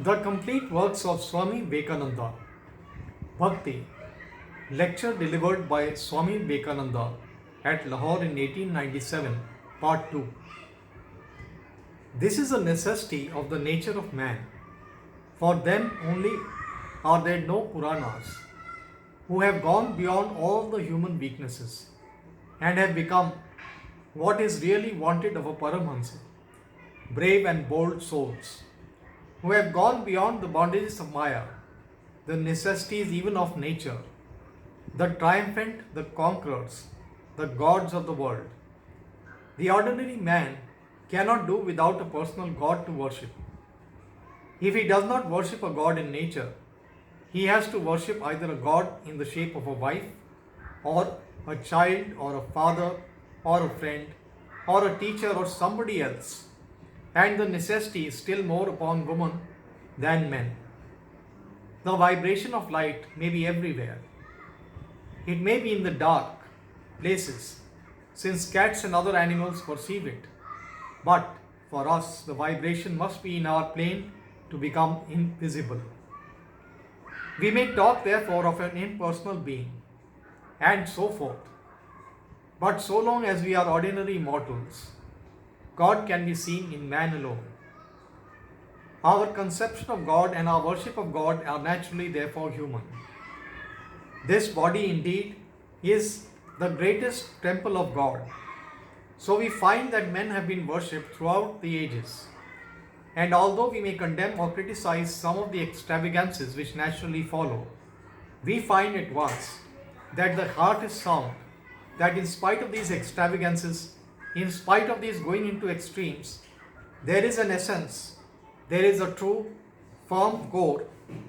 The complete works of Swami Vivekananda, Bhakti, lecture delivered by Swami Vivekananda at Lahore in 1897, Part 2. This is a necessity of the nature of man. For them only are there no Puranas, who have gone beyond all the human weaknesses and have become what is really wanted of a Paramahansa, brave and bold souls, who have gone beyond the bondages of Maya, the necessities even of nature, the triumphant, the conquerors, the gods of the world. The ordinary man cannot do without a personal God to worship. If he does not worship a God in nature, he has to worship either a God in the shape of a wife, or a child, or a father, or a friend, or a teacher, or somebody else. And the necessity is still more upon woman than men. The vibration of light may be everywhere. It may be in the dark places, since cats and other animals perceive it. But for us, the vibration must be in our plane to become invisible. We may talk therefore of an impersonal being, and so forth. But so long as we are ordinary mortals, God can be seen in man alone. Our conception of God and our worship of God are naturally therefore human. This body indeed is the greatest temple of God. So we find that men have been worshipped throughout the ages. And although we may condemn or criticize some of the extravagances which naturally follow, we find at once that the heart is sound, that in spite of these extravagances, in spite of these going into extremes, there is an essence, there is a true, firm core,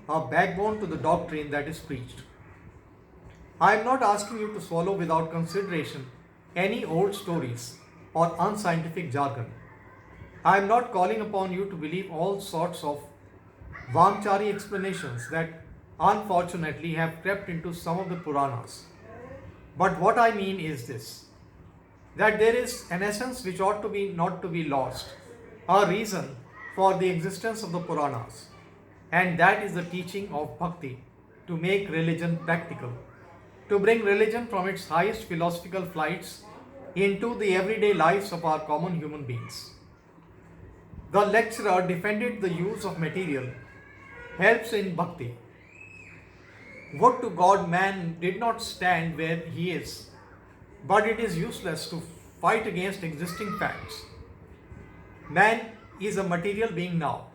a backbone to the doctrine that is preached. I am not asking you to swallow without consideration any old stories or unscientific jargon. I am not calling upon you to believe all sorts of Vamchari explanations that unfortunately have crept into some of the Puranas. But what I mean is this, that there is an essence which ought to be not to be lost, a reason for the existence of the Puranas, and that is the teaching of Bhakti to make religion practical, to bring religion from its highest philosophical flights into the everyday lives of our common human beings. The lecturer defended the use of material helps in Bhakti. Would to God man did not stand where he is, but it is useless to fight against existing facts. Man is a material being now.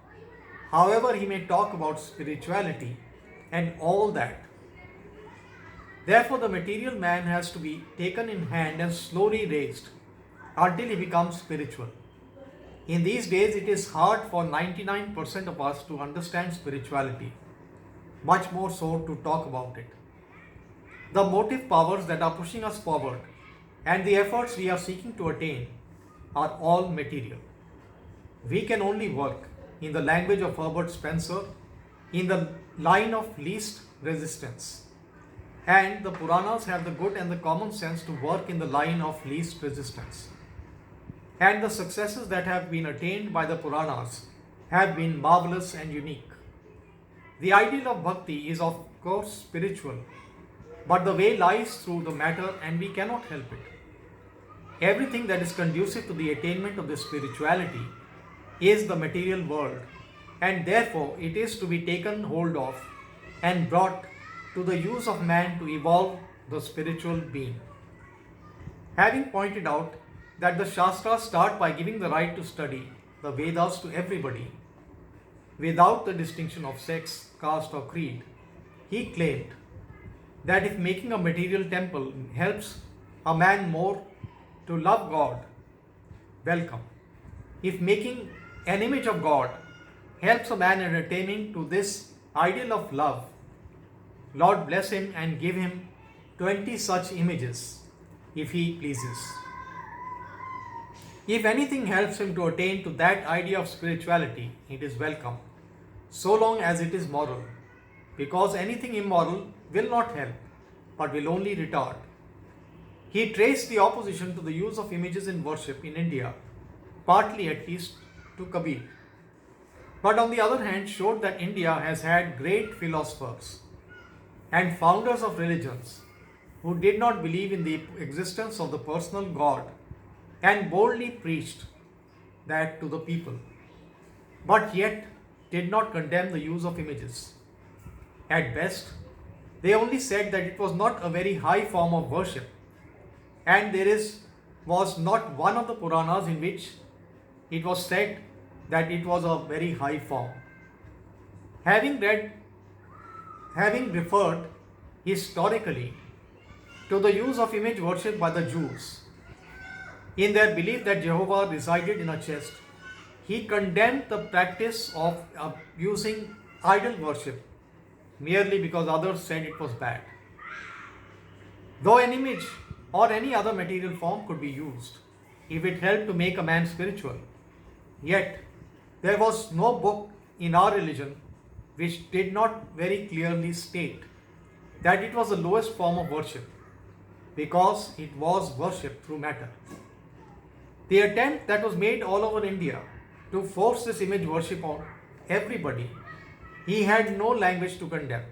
However, he may talk about spirituality and all that. Therefore, the material man has to be taken in hand and slowly raised until he becomes spiritual. In these days, it is hard for 99% of us to understand spirituality, much more so to talk about it. The motive powers that are pushing us forward and the efforts we are seeking to attain are all material. We can only work, in the language of Herbert Spencer, in the line of least resistance. And the Puranas have the good and the common sense to work in the line of least resistance. And the successes that have been attained by the Puranas have been marvelous and unique. The ideal of Bhakti is of course spiritual, but the way lies through the matter and we cannot help it. Everything that is conducive to the attainment of the spirituality is the material world, and therefore it is to be taken hold of and brought to the use of man to evolve the spiritual being. Having pointed out that the Shastras start by giving the right to study the Vedas to everybody, without the distinction of sex, caste or creed, he claimed that if making a material temple helps a man more to love God, welcome. If making an image of God helps a man in attaining to this ideal of love, Lord bless him and give him 20 such images if he pleases. If anything helps him to attain to that idea of spirituality, it is welcome, so long as it is moral, because anything immoral will not help, but will only retard. He traced the opposition to the use of images in worship in India, partly at least to Kabir. but on the other hand showed that India has had great philosophers and founders of religions who did not believe in the existence of the personal God and boldly preached that to the people, but yet did not condemn the use of images. At best, they only said that it was not a very high form of worship, and was not one of the Puranas in which it was said that it was a very high form. Having read, having referred historically to the use of image worship by the Jews in their belief that Jehovah resided in a chest, he condemned the practice of using idol worship merely because others said it was bad. Though an image or any other material form could be used if it helped to make a man spiritual, yet there was no book in our religion which did not very clearly state that it was the lowest form of worship because it was worship through matter. The attempt that was made all over India to force this image worship on everybody, he had no language to condemn.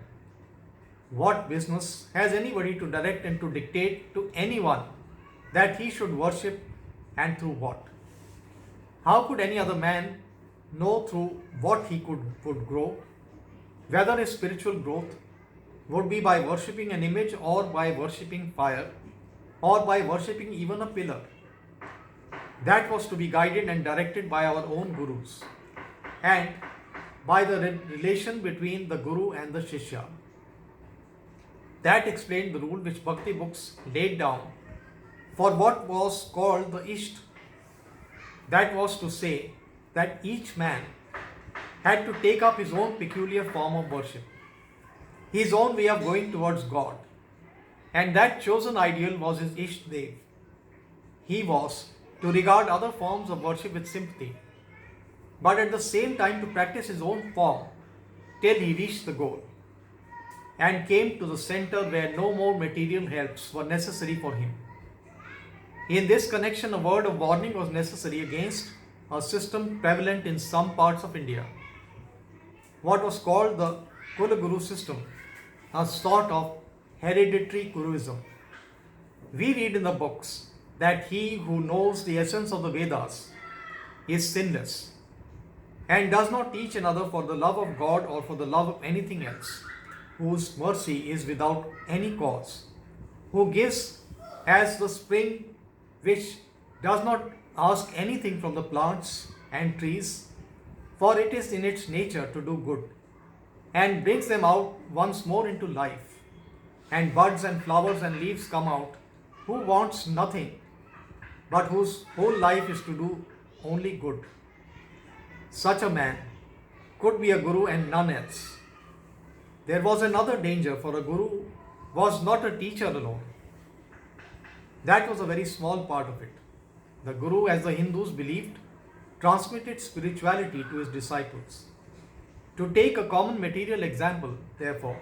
What business has anybody to direct and to dictate to anyone that he should worship and through what? How could any other man know through what he would grow, whether his spiritual growth would be by worshipping an image or by worshipping fire or by worshipping even a pillar? That was to be guided and directed by our own gurus and by the relation between the guru and the shishya. That explained the rule which Bhakti books laid down for what was called the Isht. That was to say that each man had to take up his own peculiar form of worship, his own way of going towards God, and that chosen ideal was his Isht Dev. He was to regard other forms of worship with sympathy, but at the same time to practice his own form till he reached the goal and came to the center where no more material helps were necessary for him. In this connection, a word of warning was necessary against a system prevalent in some parts of India, what was called the Kula Guru system, a sort of hereditary Guruism. We read in the books that he who knows the essence of the Vedas is sinless and does not teach another for the love of God or for the love of anything else, whose mercy is without any cause, who gives as the spring which does not ask anything from the plants and trees, for it is in its nature to do good, and brings them out once more into life, and buds and flowers and leaves come out, who wants nothing but whose whole life is to do only good. Such a man could be a guru and none else. There was another danger, for a guru was not a teacher alone. That was a very small part of it. The guru, as the Hindus believed, transmitted spirituality to his disciples. To take a common material example, therefore,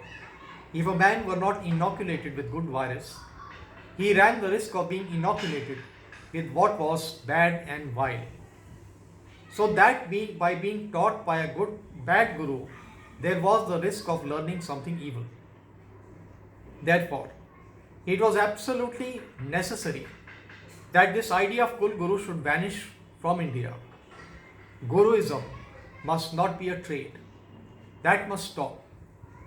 if a man were not inoculated with good virus, he ran the risk of being inoculated with what was bad and vile. So that by being taught by a bad guru, there was the risk of learning something evil. Therefore, it was absolutely necessary that this idea of Kul Guru should vanish from India. Guruism must not be a trade. That must stop.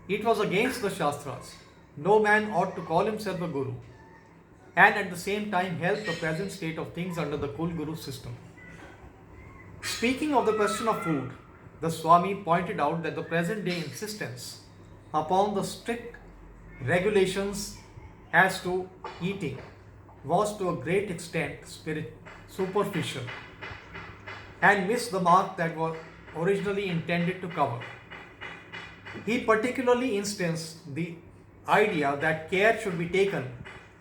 It was against the Shastras. No man ought to call himself a guru and at the same time help the present state of things under the Kul Guru system. Speaking of the question of food, the Swami pointed out that the present day insistence upon the strict regulations as to eating was to a great extent superficial and missed the mark that was originally intended to cover. He particularly instanced the idea that care should be taken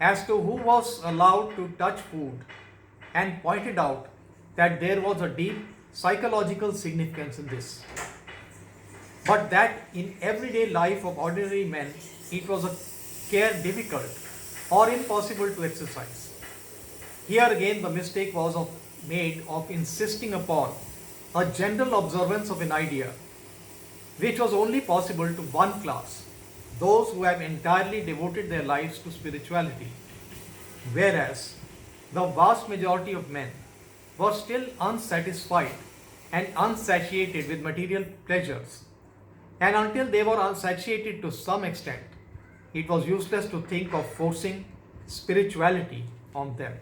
as to who was allowed to touch food and pointed out that there was a deep psychological significance in this, but that in everyday life of ordinary men it was a care difficult or impossible to exercise. Here again the mistake was made of insisting upon a general observance of an idea which was only possible to one class, those who have entirely devoted their lives to spirituality, whereas the vast majority of men were still unsatisfied and unsatiated with material pleasures. And until they were unsatiated to some extent, it was useless to think of forcing spirituality on them.